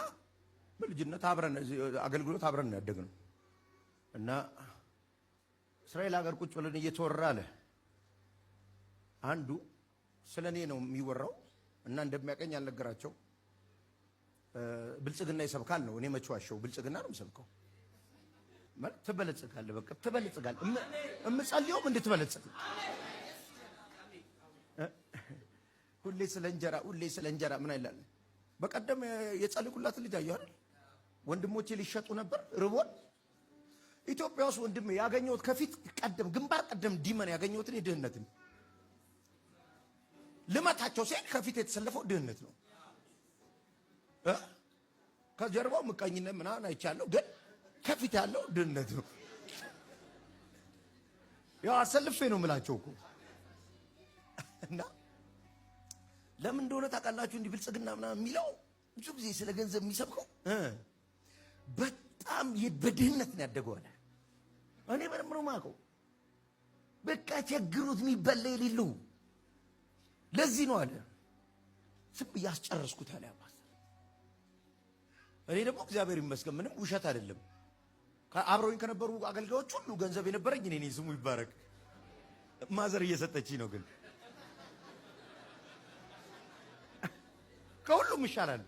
በልጅነት አብረን አገልግሎት አብረን ያደግነው እና እስራኤል ሀገር ቁጭ ብለን እየተወራ አለ አንዱ ስለኔ ነው የሚወራው እና እንደሚያቀኝ አልነገራቸው። ብልጽግና ይሰብካል ነው። እኔ መቼ ዋሸው? ብልጽግና ነው የምሰብከው። ማለት ትበለጽጋለህ፣ በቃ ትበለጽጋለህ። እምጸልየውም እንድትበለጽግ ሁሌ ስለ እንጀራ ምን አይላል። በቀደም የጸልኩላት ልጅ አየሁ አይደል? ወንድሞቼ ሊሸጡ ነበር ርቦን። ኢትዮጵያ ውስጥ ወንድሜ ያገኘሁት ከፊት ቀደም ግንባር ቀደም ዲመን ያገኘሁትን የድህነትን ልመታቸው ሲል ከፊት የተሰለፈው ድህነት ነው። ከጀርባው ምቀኝነት ምናምን አይቻለሁ፣ ግን ከፊት ያለው ድህነት ነው። ያው አሰልፌ ነው የምላቸው እኮ እና ለምን እንደሆነ ታውቃላችሁ? እንዲህ ብልጽግና ምናምን የሚለው ብዙ ጊዜ ስለ ገንዘብ የሚሰብከው በጣም በድህነት ነው ያደገው አለ። እኔ በደምብ ነው የማውቀው። በቃ ቸግሩት የሚበላ የሌለው ለዚህ ነው አለ ስብ ያስጨረስኩት አለ አባስ። እኔ ደግሞ እግዚአብሔር ይመስገን ምንም ውሸት አይደለም። አብረውኝ ከነበሩ አገልጋዮች ሁሉ ገንዘብ የነበረኝ እኔ ነኝ። ስሙ ይባረክ። ማዘር እየሰጠችኝ ነው፣ ግን ከሁሉም ይሻላል።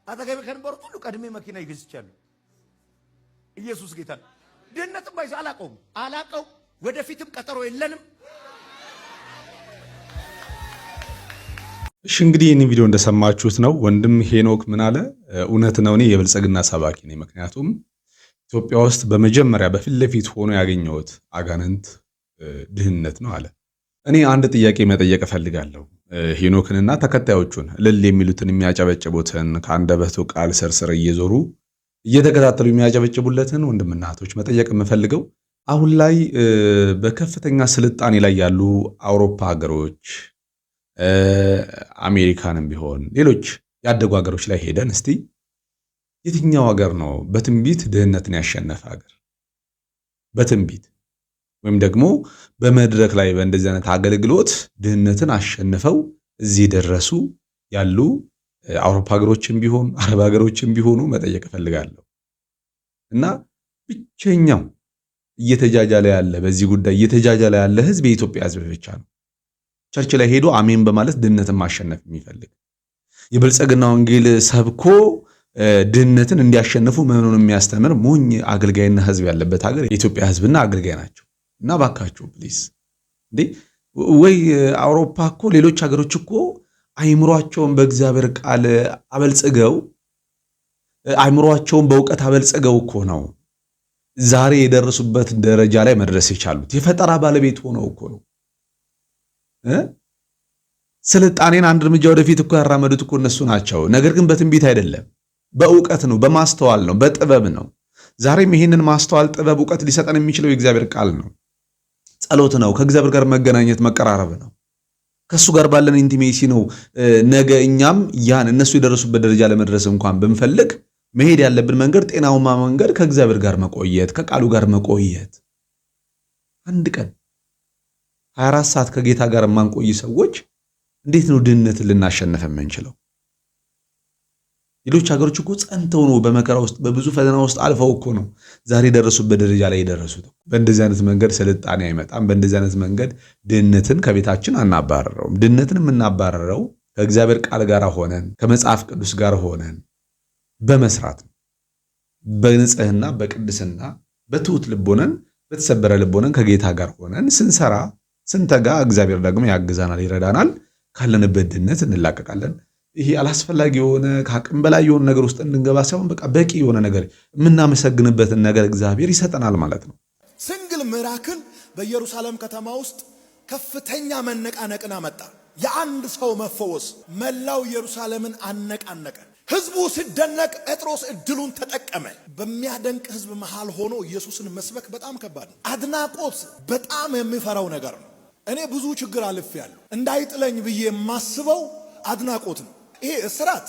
አጠገቤ ከነበሩት ሁሉ ቀድሜ መኪና ይገዝቻለሁ። ኢየሱስ ጌታ። ድህነትም ባይዘ አላቀው ወደፊትም ቀጠሮ የለንም። እሺ እንግዲህ ይህን ቪዲዮ እንደሰማችሁት ነው። ወንድም ሄኖክ ምን አለ? እውነት ነው፣ እኔ የብልጽግና ሰባኪ ነኝ። ምክንያቱም ኢትዮጵያ ውስጥ በመጀመሪያ በፊት ለፊት ሆኖ ያገኘሁት አጋንንት ድህነት ነው አለ። እኔ አንድ ጥያቄ መጠየቅ እፈልጋለሁ። ሄኖክንና ተከታዮቹን እልል የሚሉትን የሚያጨበጭቡትን ከአንደበቱ ቃል ስርስር እየዞሩ እየተከታተሉ የሚያጨበጭቡለትን ወንድምና እህቶች መጠየቅ የምፈልገው አሁን ላይ በከፍተኛ ስልጣኔ ላይ ያሉ አውሮፓ ሀገሮች አሜሪካንም ቢሆን ሌሎች ያደጉ ሀገሮች ላይ ሄደን እስቲ የትኛው ሀገር ነው በትንቢት ድህነትን ያሸነፈ ሀገር? በትንቢት ወይም ደግሞ በመድረክ ላይ በእንደዚህ አይነት አገልግሎት ድህነትን አሸንፈው እዚህ ደረሱ ያሉ አውሮፓ ሀገሮችም ቢሆን አረብ ሀገሮችም ቢሆኑ መጠየቅ እፈልጋለሁ። እና ብቸኛው እየተጃጃለ ያለ በዚህ ጉዳይ እየተጃጃለ ያለ ህዝብ የኢትዮጵያ ህዝብ ብቻ ነው። ቸርች ላይ ሄዶ አሜን በማለት ድህነትን ማሸነፍ የሚፈልግ የብልጽግና ወንጌል ሰብኮ ድህነትን እንዲያሸንፉ ምኑን የሚያስተምር ሞኝ አገልጋይና ህዝብ ያለበት ሀገር የኢትዮጵያ ህዝብና አገልጋይ ናቸው። እና ባካችሁ ፕሊዝ እንዴ ወይ አውሮፓ እኮ ሌሎች ሀገሮች እኮ አይምሯቸውን በእግዚአብሔር ቃል አበልጽገው አይምሯቸውን በእውቀት አበልጽገው እኮ ነው ዛሬ የደረሱበት ደረጃ ላይ መድረስ የቻሉት። የፈጠራ ባለቤት ሆነው እኮ ነው። ስልጣኔን አንድ እርምጃ ወደፊት እኮ ያራመዱት እኮ እነሱ ናቸው። ነገር ግን በትንቢት አይደለም፣ በእውቀት ነው፣ በማስተዋል ነው፣ በጥበብ ነው። ዛሬም ይህንን ማስተዋል፣ ጥበብ፣ እውቀት ሊሰጠን የሚችለው የእግዚአብሔር ቃል ነው። ጸሎት ነው፣ ከእግዚአብሔር ጋር መገናኘት መቀራረብ ነው፣ ከእሱ ጋር ባለን ኢንቲሜሲ ነው። ነገ እኛም ያን እነሱ የደረሱበት ደረጃ ለመድረስ እንኳን ብንፈልግ መሄድ ያለብን መንገድ ጤናውማ መንገድ ከእግዚአብሔር ጋር መቆየት፣ ከቃሉ ጋር መቆየት። አንድ ቀን 24 ሰዓት ከጌታ ጋር የማንቆይ ሰዎች እንዴት ነው ድህነትን ልናሸንፍ የምንችለው? ሌሎች ሀገሮች እኮ ጸንተው ነው በመከራ ውስጥ በብዙ ፈተና ውስጥ አልፈው እኮ ነው ዛሬ የደረሱበት ደረጃ ላይ የደረሱት። በእንደዚህ አይነት መንገድ ስልጣኔ አይመጣም። በእንደዚህ አይነት መንገድ ድህነትን ከቤታችን አናባረረውም። ድህነትን የምናባረረው ከእግዚአብሔር ቃል ጋር ሆነን ከመጽሐፍ ቅዱስ ጋር ሆነን በመስራት ነው። በንጽህና በቅድስና በትሁት ልቦነን በተሰበረ ልቦነን ከጌታ ጋር ሆነን ስንሰራ ስንተጋ እግዚአብሔር ደግሞ ያግዛናል፣ ይረዳናል፣ ካለንበት ድህነት እንላቀቃለን። ይሄ አላስፈላጊ የሆነ ከአቅም በላይ የሆነ ነገር ውስጥ እንድንገባ ሳይሆን በቃ በቂ የሆነ ነገር የምናመሰግንበትን ነገር እግዚአብሔር ይሰጠናል ማለት ነው። ሲንግል ሚራክል በኢየሩሳሌም ከተማ ውስጥ ከፍተኛ መነቃነቅን አመጣ። የአንድ ሰው መፈወስ መላው ኢየሩሳሌምን አነቃነቀ። ህዝቡ ሲደነቅ ጴጥሮስ እድሉን ተጠቀመ። በሚያደንቅ ህዝብ መሃል ሆኖ ኢየሱስን መስበክ በጣም ከባድ ነው። አድናቆት በጣም የሚፈራው ነገር ነው። እኔ ብዙ ችግር አልፌያለሁ። እንዳይጥለኝ ብዬ የማስበው አድናቆት ነው። ይሄ እስራት፣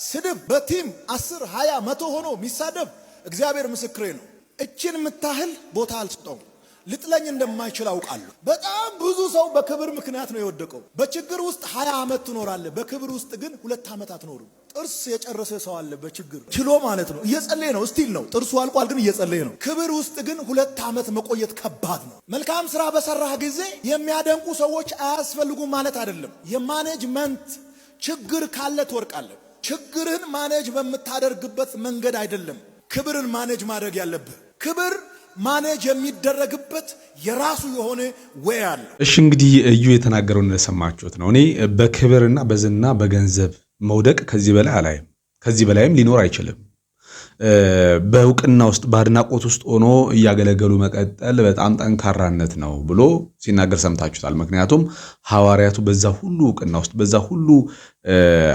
ስድብ፣ በቲም 10 20 100 ሆኖ የሚሳደብ እግዚአብሔር ምስክሬ ነው። እችን የምታህል ቦታ አልሰጠውም። ልጥለኝ እንደማይችል አውቃለሁ። በጣም ብዙ ሰው በክብር ምክንያት ነው የወደቀው። በችግር ውስጥ 20 ዓመት ትኖራለህ፣ በክብር ውስጥ ግን 2 ዓመት አትኖርም። ጥርስ የጨረሰ ሰው አለ በችግር ችሎ ማለት ነው። እየጸለየ ነው፣ ስቲል ነው፣ ጥርሱ አልቋል፣ ግን እየጸለየ ነው። ክብር ውስጥ ግን 2 ዓመት መቆየት ከባድ ነው። መልካም ስራ በሰራህ ጊዜ የሚያደንቁ ሰዎች አያስፈልጉም ማለት አይደለም። የማኔጅመንት ችግር ካለ ትወርቃለህ። ችግርህን ማኔጅ በምታደርግበት መንገድ አይደለም ክብርን ማኔጅ ማድረግ ያለብህ። ክብር ማኔጅ የሚደረግበት የራሱ የሆነ ወይ አለ። እሺ እንግዲህ እዩ የተናገረውን እንደሰማችሁት ነው። እኔ በክብርና በዝና በገንዘብ መውደቅ ከዚህ በላይ አላይም፣ ከዚህ በላይም ሊኖር አይችልም። በእውቅና ውስጥ በአድናቆት ውስጥ ሆኖ እያገለገሉ መቀጠል በጣም ጠንካራነት ነው ብሎ ሲናገር ሰምታችሁታል። ምክንያቱም ሐዋርያቱ በዛ ሁሉ እውቅና ውስጥ በዛ ሁሉ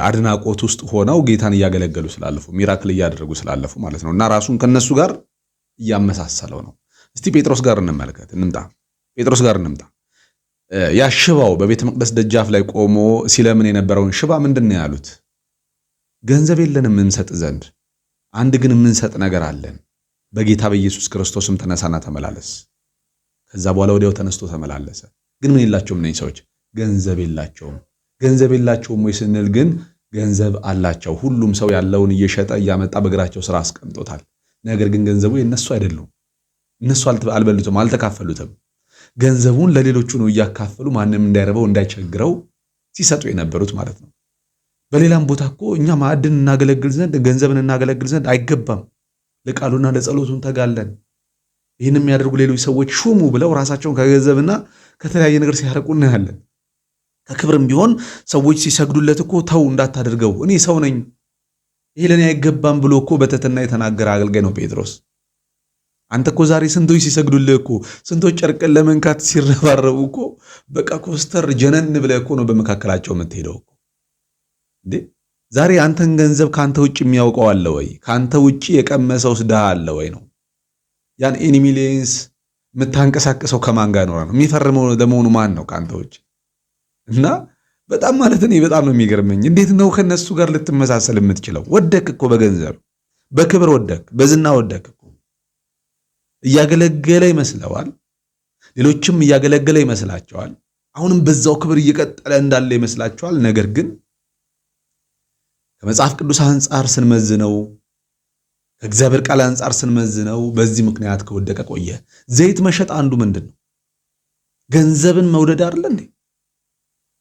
አድናቆት ውስጥ ሆነው ጌታን እያገለገሉ ስላለፉ ሚራክል እያደረጉ ስላለፉ ማለት ነው። እና ራሱን ከነሱ ጋር እያመሳሰለው ነው። እስቲ ጴጥሮስ ጋር እንምጣ። ጴጥሮስ ጋር እንምጣ። ያ ሽባው በቤተ መቅደስ ደጃፍ ላይ ቆሞ ሲለምን የነበረውን ሽባ ምንድነው ያሉት? ገንዘብ የለንም እንሰጥ ዘንድ፣ አንድ ግን የምንሰጥ ነገር አለን። በጌታ በኢየሱስ ክርስቶስም ተነሳና ተመላለስ። ከዛ በኋላ ወዲያው ተነስቶ ተመላለሰ። ግን ምን የላቸውም እነዚህ ሰዎች? ገንዘብ የላቸውም። ገንዘብ የላቸውም ወይ ስንል ግን ገንዘብ አላቸው። ሁሉም ሰው ያለውን እየሸጠ እያመጣ በእግራቸው ስራ አስቀምጦታል። ነገር ግን ገንዘቡ የነሱ አይደለም። እነሱ አልበሉትም፣ አልተካፈሉትም። ገንዘቡን ለሌሎቹ ነው እያካፈሉ ማንንም እንዳይረበው እንዳይቸግረው ሲሰጡ የነበሩት ማለት ነው። በሌላም ቦታ እኮ እኛ ማዕድን እናገለግል ዘንድ ገንዘብን እናገለግል ዘንድ አይገባም፣ ለቃሉና ለጸሎቱን ተጋለን ይህን የሚያደርጉ ሌሎች ሰዎች ሹሙ ብለው ራሳቸውን ከገንዘብና ከተለያየ ነገር ሲያርቁ እናያለን። ከክብርም ቢሆን ሰዎች ሲሰግዱለት እኮ ተው እንዳታደርገው እኔ ሰው ነኝ ይሄ ለኔ አይገባም ብሎ እኮ በተተና የተናገረ አገልጋይ ነው ጴጥሮስ። አንተ እኮ ዛሬ ስንቶች ሲሰግዱልህ እኮ ስንቶች ጨርቅን ለመንካት ሲረባረቡ እኮ በቃ ኮስተር ጀነን ብለህ እኮ ነው በመካከላቸው የምትሄደው እኮ እንዴ። ዛሬ አንተን ገንዘብ ካንተ ውጪ የሚያውቀው አለ ወይ? ካንተ ውጪ የቀመሰውስ ድሃ አለ ወይ ነው? ያን ኤኒ ሚሊየንስ የምታንቀሳቀሰው ከማን ጋር ነው? የሚፈርመው ለመሆኑ ማን ነው ካንተ ውጪ? እና በጣም ማለት ነው በጣም ነው የሚገርመኝ። እንዴት ነው ከነሱ ጋር ልትመሳሰል የምትችለው? ወደክ እኮ በገንዘብ በክብር ወደክ፣ በዝና ወደክ እኮ። እያገለገለ ይመስለዋል፣ ሌሎችም እያገለገለ ይመስላቸዋል። አሁንም በዛው ክብር እየቀጠለ እንዳለ ይመስላቸዋል። ነገር ግን ከመጽሐፍ ቅዱስ አንጻር ስንመዝነው፣ ከእግዚአብሔር ቃል አንጻር ስንመዝነው በዚህ ምክንያት ከወደቀ ቆየ። ዘይት መሸጥ አንዱ ምንድነው? ገንዘብን መውደድ አይደል እንዴ?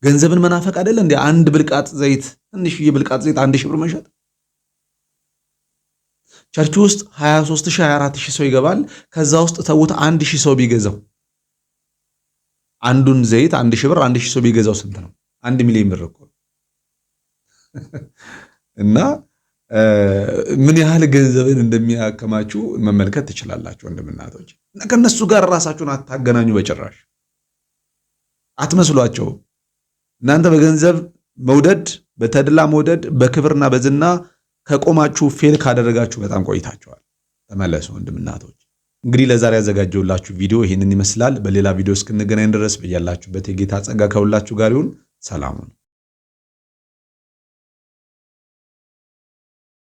ገንዘብን መናፈቅ አይደል እንዴ? አንድ ብልቃጥ ዘይት፣ ትንሽዬ ብልቃጥ ዘይት 1000 ብር መሸጥ። ቸርች ውስጥ 23000 24000 ሰው ይገባል። ከዛ ውስጥ ተውት 1000 ሰው ቢገዛው፣ አንዱን ዘይት 1000 ብር 1000 ሰው ቢገዛው ስንት ነው? 1 ሚሊዮን ብር እኮ። እና ምን ያህል ገንዘብን እንደሚያከማቹ መመልከት ትችላላችሁ ወንድምናቶች። እና ከነሱ ጋር ራሳችሁን አታገናኙ፣ በጭራሽ አትመስሏቸው። እናንተ በገንዘብ መውደድ፣ በተድላ መውደድ፣ በክብርና በዝና ከቆማችሁ ፌል ካደረጋችሁ በጣም ቆይታችኋል። ተመለሱ ወንድምናቶች። እንግዲህ ለዛሬ ያዘጋጀውላችሁ ቪዲዮ ይህንን ይመስላል። በሌላ ቪዲዮ እስክንገናኝ ድረስ በያላችሁበት የጌታ ጸጋ ከሁላችሁ ጋር ይሁን። ሰላም ነው።